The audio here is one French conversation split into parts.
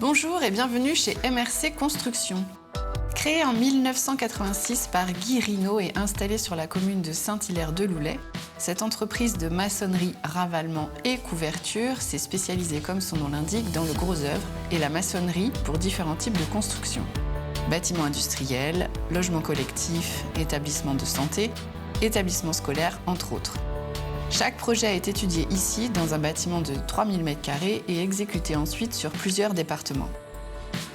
Bonjour et bienvenue chez MRC Construction. Créée en 1986 par Guy Rinaud et installée sur la commune de Saint-Hilaire-de-Loulay, cette entreprise de maçonnerie, ravalement et couverture s'est spécialisée, comme son nom l'indique, dans le gros œuvre et la maçonnerie pour différents types de constructions. Bâtiments industriels, logements collectifs, établissements de santé, établissements scolaires, entre autres. Chaque projet est étudié ici, dans un bâtiment de 3000 m² et exécuté ensuite sur plusieurs départements.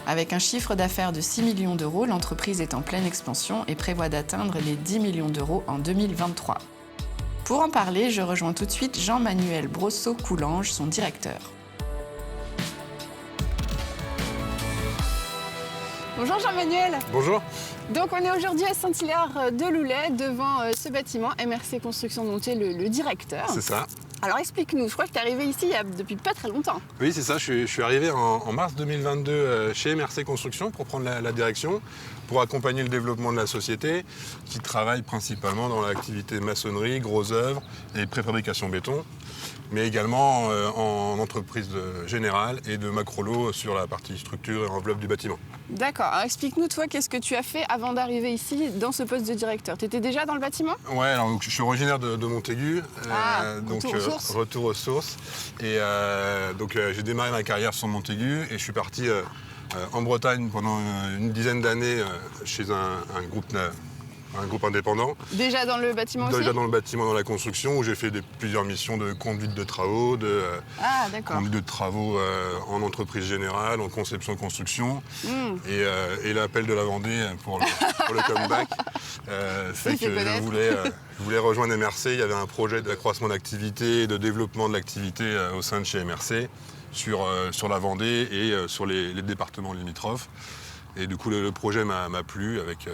Avec un chiffre d'affaires de 6 millions d'euros, l'entreprise est en pleine expansion et prévoit d'atteindre les 10 millions d'euros en 2023. Pour en parler, je rejoins tout de suite Jean-Manuel Brosseau-Coulanges, son directeur. Bonjour Jean-Manuel. Bonjour. Donc on est aujourd'hui à Saint-Hilaire-de-Loulay devant ce bâtiment MRC Construction dont tu es le directeur. C'est ça. Alors explique-nous, je crois que tu es arrivé ici depuis pas très longtemps. Oui, c'est ça. Je suis arrivé en mars 2022 chez MRC Construction pour prendre la direction, pour accompagner le développement de la société qui travaille principalement dans l'activité maçonnerie, gros œuvres et préfabrication béton, mais également en entreprise générale et de macrolo sur la partie structure et enveloppe du bâtiment. D'accord. Alors explique-nous, toi, qu'est-ce que tu as fait avant d'arriver ici dans ce poste de directeur? Tu étais déjà dans le bâtiment? Ouais, alors donc, je suis originaire de Montaigu, donc retour aux sources. Et j'ai démarré ma carrière sur Montaigu et je suis parti en Bretagne pendant une dizaine d'années chez un groupe indépendant. Déjà dans le bâtiment aussi? Déjà dans le bâtiment, dans la construction, où j'ai fait plusieurs missions de conduite de travaux, conduite de travaux en entreprise générale, en conception-construction. Et l'appel de la Vendée pour le comeback fait que je voulais rejoindre MRC. Il y avait un projet d'accroissement d'activité et de développement de l'activité au sein de chez MRC sur la Vendée et sur les départements limitrophes. Et du coup, le projet m'a plu avec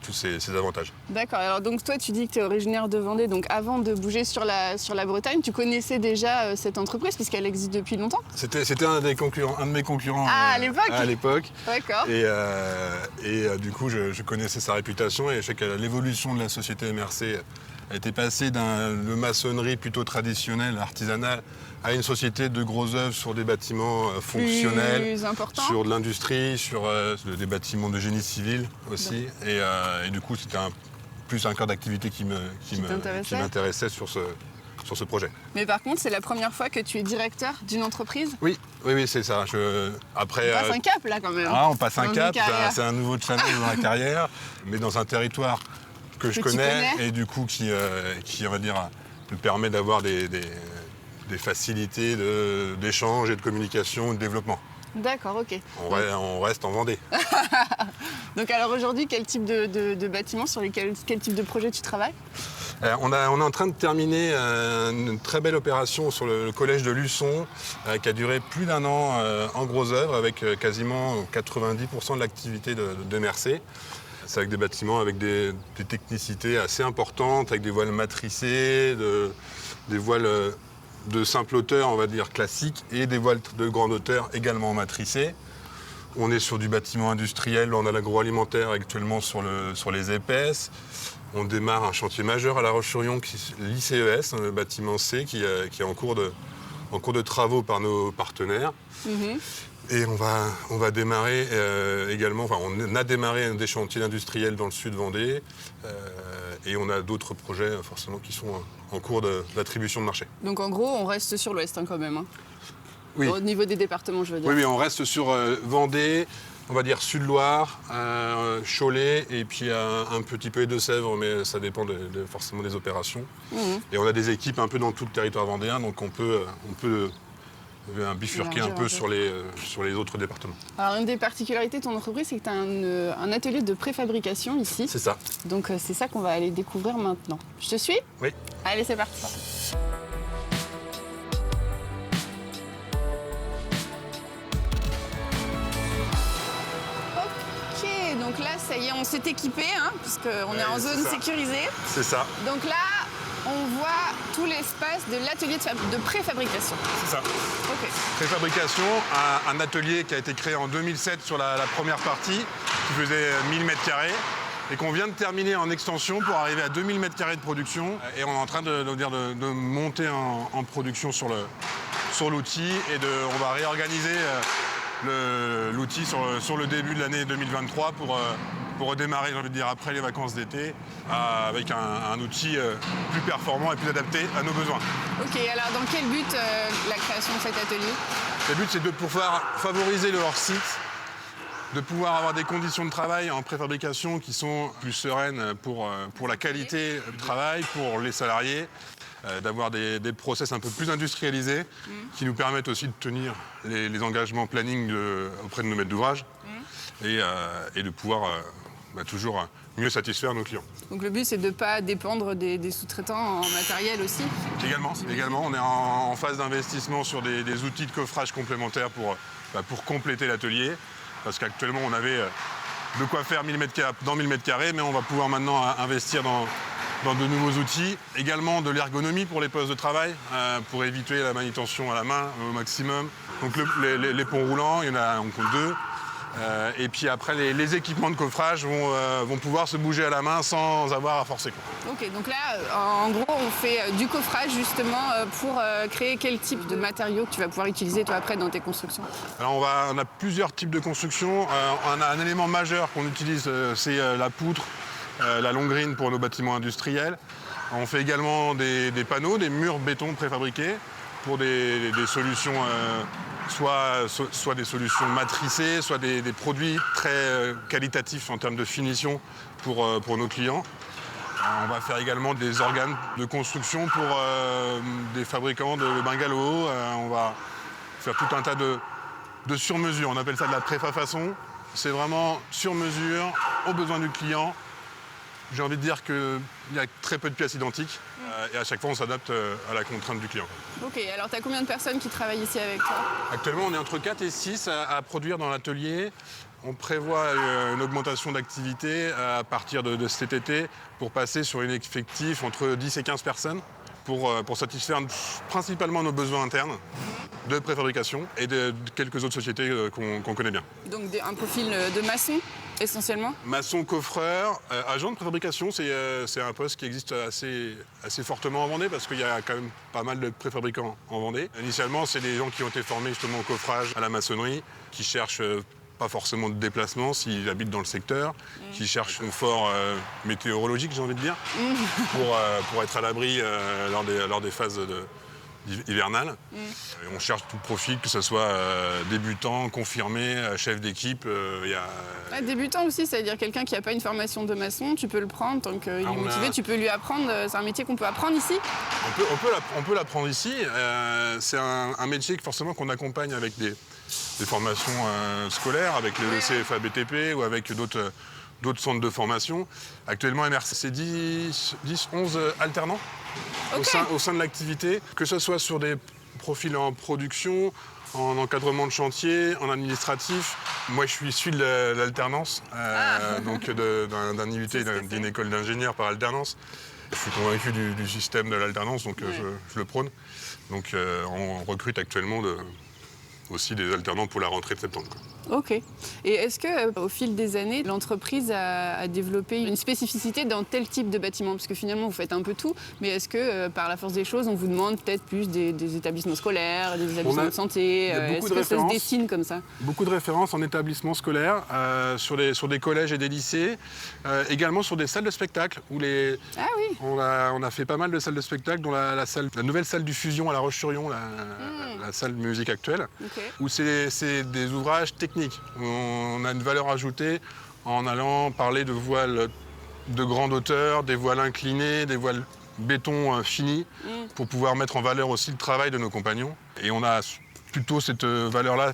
tous ces avantages. D'accord. Alors donc toi, tu dis que tu es originaire de Vendée. Donc avant de bouger sur la Bretagne, tu connaissais déjà cette entreprise puisqu'elle existe depuis longtemps? C'était un de mes concurrents à l'époque. D'accord. Et du coup, je connaissais sa réputation et je sais que l'évolution de la société MRC a été passée de maçonnerie plutôt traditionnelle, artisanale, à une société de gros œuvres sur des bâtiments fonctionnels, sur de l'industrie, sur des bâtiments de génie civil aussi. Et du coup, c'était plus un cœur d'activité qui m'intéressait sur ce projet. Mais par contre, c'est la première fois que tu es directeur d'une entreprise? Oui, c'est ça. On passe un cap là quand même. On passe un cap, c'est un nouveau challenge dans la carrière, mais dans un territoire que je connais et du coup qui on va dire, me permet d'avoir des facilités d'échange et de communication et de développement. D'accord, ok. On reste en Vendée. Donc alors aujourd'hui, quel type de bâtiment, quel type de projet tu travailles? On est en train de terminer une très belle opération sur le collège de Luçon qui a duré plus d'1 an en gros œuvre avec quasiment 90% de l'activité de MRC. C'est avec des bâtiments avec des technicités assez importantes, avec des voiles matricées, des voiles de simple hauteur, on va dire classique, et des voiles de grande hauteur également matricées. On est sur du bâtiment industriel, on a l'agroalimentaire actuellement sur les épaisses. On démarre un chantier majeur à La Roche-sur-Yon, l'ICES, le bâtiment C, qui est en cours de travaux par nos partenaires. Et on va démarrer également, on a démarré des chantiers industriels dans le sud Vendée et on a d'autres projets forcément qui sont en cours d'attribution de marché. Donc en gros, on reste sur l'ouest quand même. Hein. Oui. Au niveau des départements, je veux dire. Oui, on reste sur Vendée, on va dire Sud-Loire, Cholet et puis un petit peu de Sèvres, mais ça dépend forcément des opérations. Et on a des équipes un peu dans tout le territoire vendéen, donc on peut bifurquer un peu sur les autres départements. Alors une des particularités de ton entreprise, c'est que tu as un atelier de préfabrication ici. C'est ça. Donc c'est ça qu'on va aller découvrir maintenant. Je te suis? Oui. Allez, c'est parti. Ok, donc là, ça y est, on s'est équipé, puisqu'on est en zone sécurisée. C'est ça. Donc là, on voit tout l'espace de l'atelier de préfabrication. C'est ça. Ok. Préfabrication, un atelier qui a été créé en 2007 sur la première partie, qui faisait 1000 m² et qu'on vient de terminer en extension pour arriver à 2000 m² de production. Et on est en train de monter en production sur l'outil et on va réorganiser l'outil sur le début de l'année 2023 pour redémarrer, j'ai envie de dire, après les vacances d'été, avec un outil plus performant et plus adapté à nos besoins. Ok, alors dans quel but la création de cet atelier? Le but, c'est de pouvoir favoriser leur site, de pouvoir avoir des conditions de travail en préfabrication qui sont plus sereines pour la qualité du travail, pour les salariés, d'avoir des process un peu plus industrialisés qui nous permettent aussi de tenir les engagements planning auprès de nos maîtres d'ouvrage et de pouvoir toujours mieux satisfaire nos clients. Donc le but, c'est de ne pas dépendre des sous-traitants en matériel aussi? Également, on est en phase d'investissement sur des outils de coffrage complémentaires pour compléter l'atelier. Parce qu'actuellement, on avait de quoi faire 1000 dans 1000 m², mais on va pouvoir maintenant investir dans de nouveaux outils. Également de l'ergonomie pour les postes de travail, pour éviter la manutention à la main au maximum. Donc les ponts roulants, il y en a, on compte 2. Et puis après, les équipements de coffrage vont pouvoir se bouger à la main sans avoir à forcer. Ok, donc là, en gros, on fait du coffrage justement pour créer quel type de matériaux que tu vas pouvoir utiliser toi après dans tes constructions? Alors on a plusieurs types de constructions. On a un élément majeur qu'on utilise, c'est la poutre, la longrine pour nos bâtiments industriels. On fait également des panneaux, des murs béton préfabriqués pour des solutions... soit des solutions matricées, soit des produits très qualitatifs en termes de finition pour nos clients. On va faire également des organes de construction pour des fabricants de bungalows. On va faire tout un tas de sur-mesure. On appelle ça de la préfa-façon. C'est vraiment sur-mesure, aux besoins du client. J'ai envie de dire qu'il y a très peu de pièces identiques et à chaque fois on s'adapte à la contrainte du client. Ok, alors tu as combien de personnes qui travaillent ici avec toi? Actuellement on est entre 4 et 6 à produire dans l'atelier. On prévoit une augmentation d'activité à partir de cet été pour passer sur un effectif entre 10 et 15 personnes pour satisfaire principalement nos besoins internes de préfabrication et de quelques autres sociétés qu'on connaît bien. Donc un profil de maçon essentiellement? Maçon, coffreur, agent de préfabrication, c'est un poste qui existe assez fortement en Vendée parce qu'il y a quand même pas mal de préfabricants en Vendée. Initialement, c'est des gens qui ont été formés justement au coffrage, à la maçonnerie, qui cherchent pas forcément de déplacement s'ils habitent dans le secteur, qui cherchent confort météorologique, j'ai envie de dire, pour être à l'abri lors des phases hivernales. Et on cherche tout profil, que ce soit débutant, confirmé, chef d'équipe. Débutant aussi, c'est-à-dire quelqu'un qui n'a pas une formation de maçon, tu peux le prendre tant qu'il est motivé, tu peux lui apprendre. C'est un métier qu'on peut apprendre ici? On peut l'apprendre ici. C'est un métier forcément qu'on accompagne avec des formations scolaires, avec le CFA BTP ou avec d'autres centres de formation. Actuellement, MRC, c'est 10-11 alternants au sein de l'activité, que ce soit sur des profils en production, en encadrement de chantier, en administratif. Moi, je suis issu de l'alternance, donc d'un IUT, d'une école d'ingénieur par alternance. Je suis convaincu du système de l'alternance, donc je le prône. Donc on recrute actuellement aussi des alternants pour la rentrée de septembre. Ok. Et est-ce qu'au fil des années, l'entreprise a développé une spécificité dans tel type de bâtiment? Parce que finalement, vous faites un peu tout, mais est-ce que par la force des choses, on vous demande peut-être plus des établissements scolaires, des établissements de santé? Est-ce que ça se dessine comme ça? Beaucoup de références en établissements scolaires, sur des collèges et des lycées, également sur des salles de spectacle. Ah oui. On a fait pas mal de salles de spectacle, dont la nouvelle salle du Fusion à La Roche-sur-Yon, la salle de musique actuelle, où c'est des ouvrages techniques. On a une valeur ajoutée en allant parler de voiles de grande hauteur, des voiles inclinées, des voiles béton finis, pour pouvoir mettre en valeur aussi le travail de nos compagnons. Et on a plutôt cette valeur-là,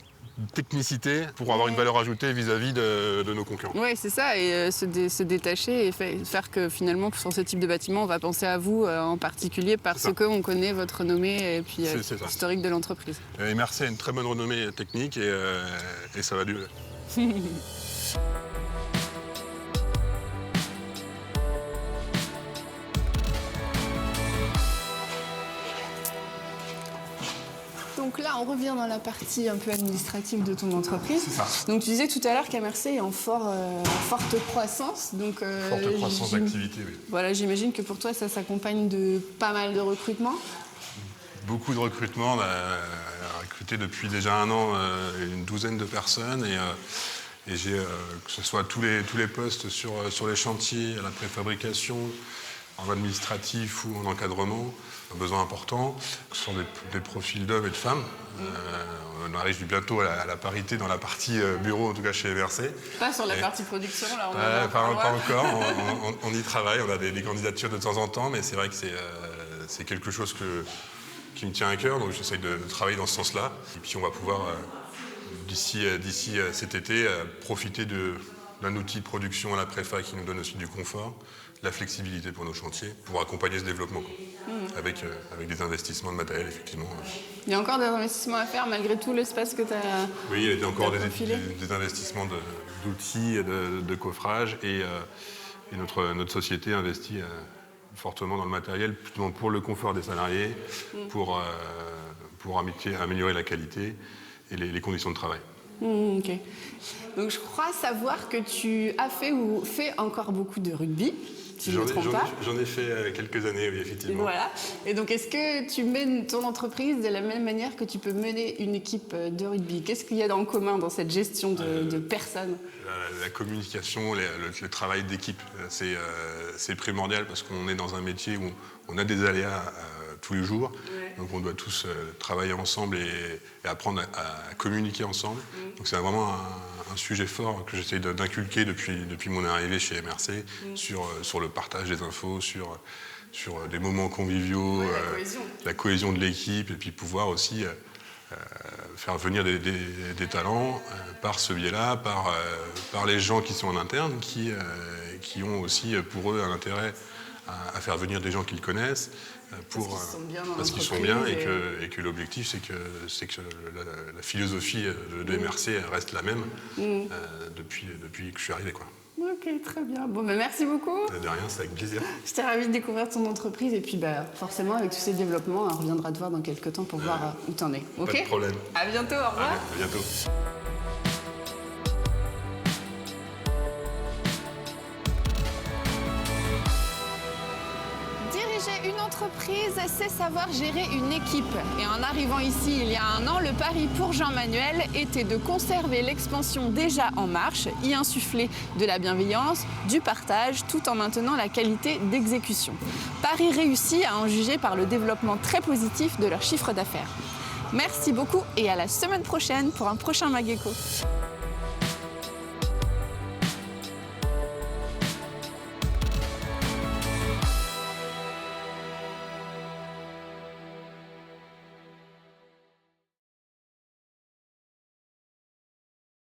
technicité, pour avoir une valeur ajoutée vis-à-vis de nos concurrents. Oui, c'est ça, et se détacher et faire que finalement, sur ce type de bâtiment, on va penser à vous en particulier parce qu'on connaît votre renommée et puis l'historique de l'entreprise. MRC a une très bonne renommée technique et ça va durer. Donc là, on revient dans la partie un peu administrative de ton entreprise. C'est ça. Donc tu disais tout à l'heure qu'MRC est en forte croissance. Donc, forte croissance d'activité, oui. Voilà, j'imagine que pour toi, ça s'accompagne de pas mal de recrutements. Beaucoup de recrutements. On a recruté depuis déjà 1 an une douzaine de personnes et j'ai, que ce soit tous les postes sur les chantiers, à la préfabrication, en administratif ou en encadrement, un besoin important. Ce sont des profils d'hommes et de femmes. On arrive bientôt à la parité dans la partie bureau, en tout cas chez MRC. Pas sur la partie production, là, pas encore, on y travaille, on a des candidatures de temps en temps, mais c'est vrai que c'est quelque chose qui me tient à cœur, donc j'essaye de travailler dans ce sens-là. Et puis on va pouvoir, d'ici cet été, profiter d'un outil de production à la préfa qui nous donne aussi du confort, la flexibilité pour nos chantiers, pour accompagner ce développement, avec des investissements de matériel, effectivement. Il y a encore des investissements à faire malgré tout l'espace que tu as. Oui, il y a encore des investissements d'outils, de coffrage, et notre société investit fortement dans le matériel, justement pour le confort des salariés, pour améliorer la qualité et les conditions de travail. Ok. Donc je crois savoir que tu as fait ou fais encore beaucoup de rugby, si je ne me trompe pas. J'en ai fait quelques années, oui, effectivement. Voilà. Et donc est-ce que tu mènes ton entreprise de la même manière que tu peux mener une équipe de rugby? Qu'est-ce qu'il y a en commun dans cette gestion de personnes? La communication, le travail d'équipe, c'est primordial parce qu'on est dans un métier où on a des aléas tous les jours. Ouais. Donc on doit tous travailler ensemble et apprendre à communiquer ensemble. Donc c'est vraiment un sujet fort que j'essaie d'inculquer depuis mon arrivée chez MRC sur le partage des infos, sur des moments conviviaux, la cohésion de l'équipe, et puis pouvoir aussi faire venir des talents par ce biais-là, par les gens qui sont en interne, qui ont aussi pour eux un intérêt à faire venir des gens qu'ils connaissent, parce qu'ils sont bien et que l'objectif c'est que la philosophie de MRC reste la même depuis que je suis arrivé, quoi. Ok, très bien. Bon, merci beaucoup. De rien, c'est avec plaisir. J'étais ravie de découvrir ton entreprise et puis forcément avec tous ces développements, on reviendra te voir dans quelques temps pour voir où t'en es. Ok ? Pas de problème. À bientôt, au revoir. À bientôt. Diriger une entreprise, c'est savoir gérer une équipe. Et en arrivant ici il y a 1 an, le pari pour Jean-Manuel était de conserver l'expansion déjà en marche, y insuffler de la bienveillance, du partage, tout en maintenant la qualité d'exécution. Pari réussi à en juger par le développement très positif de leur chiffre d'affaires. Merci beaucoup et à la semaine prochaine pour un prochain Mageco.